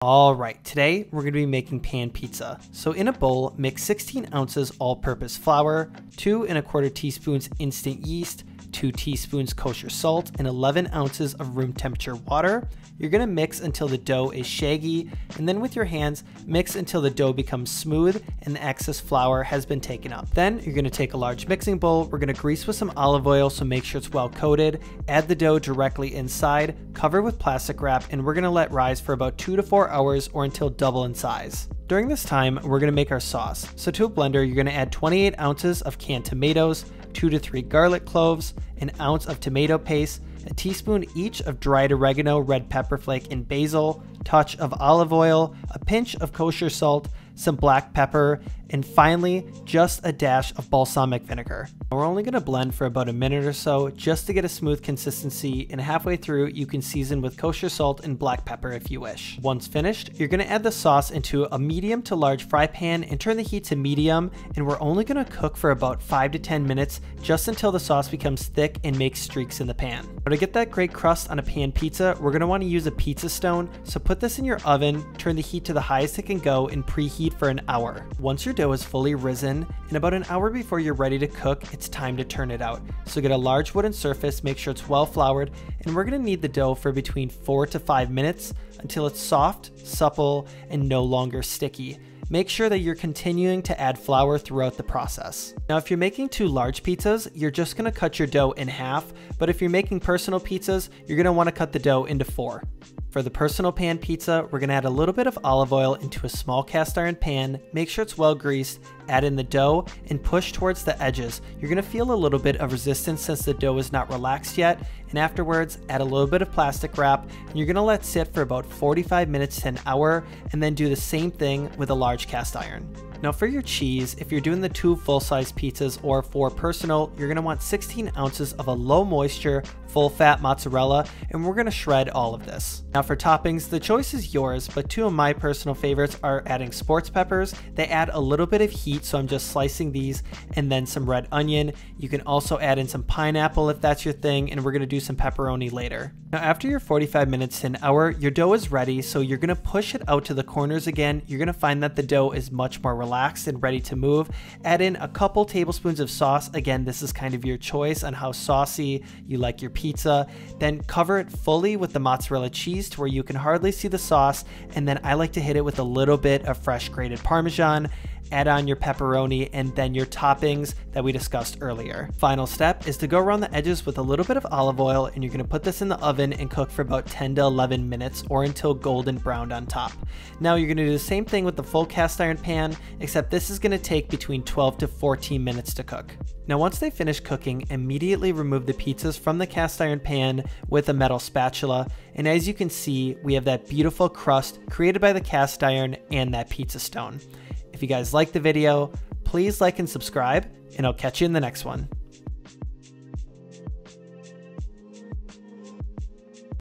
All right, today we're going to be making pan pizza. So in a bowl, mix 16 ounces all-purpose flour, 2 1/4 teaspoons instant yeast, 2 teaspoons kosher salt, and 11 ounces of room temperature water. You're going to mix until the dough is shaggy, and then with your hands, mix until the dough becomes smooth and the excess flour has been taken up. Then you're going to take a large mixing bowl. We're going to grease with some olive oil, so make sure it's well coated. Add the dough directly inside, cover with plastic wrap, and we're going to let rise for about 2 to 4 hours or until double in size. During this time, we're going to make our sauce. So to a blender, you're going to add 28 ounces of canned tomatoes, 2 to 3 garlic cloves, an ounce of tomato paste, a teaspoon each of dried oregano, red pepper flake, and basil, touch of olive oil, a pinch of kosher salt, some black pepper, and finally, just a dash of balsamic vinegar. We're only going to blend for about a minute or so just to get a smooth consistency, and halfway through you can season with kosher salt and black pepper if you wish. Once finished, you're going to add the sauce into a medium to large fry pan and turn the heat to medium, and we're only going to cook for about 5 to 10 minutes just until the sauce becomes thick and makes streaks in the pan. Now to get that great crust on a pan pizza, we're going to want to use a pizza stone, so put this in your oven, turn the heat to the highest it can go, and preheat for an hour. Once your dough is fully risen, and about an hour before you're ready to cook, it's time to turn it out. So get a large wooden surface, make sure it's well floured, and we're going to knead the dough for between 4 to 5 minutes until it's soft, supple, and no longer sticky. Make sure that you're continuing to add flour throughout the process. Now, if you're making 2 large pizzas, you're just going to cut your dough in half, but if you're making personal pizzas, you're going to want to cut the dough into 4. For the personal pan pizza, we're going to add a little bit of olive oil into a small cast iron pan, make sure it's well greased, add in the dough, and push towards the edges. You're going to feel a little bit of resistance since the dough is not relaxed yet, and afterwards, add a little bit of plastic wrap, and you're going to let sit for about 45 minutes to an hour, and then do the same thing with a large cast iron. Now for your cheese, if you're doing the 2 full-size pizzas or 4 personal, you're going to want 16 ounces of a low-moisture, full-fat mozzarella, and we're going to shred all of this. Now for toppings, the choice is yours, but 2 of my personal favorites are adding sports peppers. They add a little bit of heat, so I'm just slicing these, and then some red onion. You can also add in some pineapple if that's your thing, and we're going to do some pepperoni later. Now after your 45 minutes to an hour, your dough is ready, so you're going to push it out to the corners again. You're going to find that the dough is much more relaxed and ready to move. Add in a couple tablespoons of sauce. Again, this is kind of your choice on how saucy you like your pizza. Then cover it fully with the mozzarella cheese to where you can hardly see the sauce, and then I like to hit it with a little bit of fresh grated Parmesan. Add on your pepperoni and then your toppings that we discussed earlier. Final step is to go around the edges with a little bit of olive oil, and you're going to put this in the oven and cook for about 10 to 11 minutes or until golden browned on top. Now you're going to do the same thing with the full cast iron pan, except this is going to take between 12 to 14 minutes to cook. Now once they finish cooking, immediately remove the pizzas from the cast iron pan with a metal spatula, and as you can see, we have that beautiful crust created by the cast iron and that pizza stone. If you guys like the video, please like and subscribe, and I'll catch you in the next one.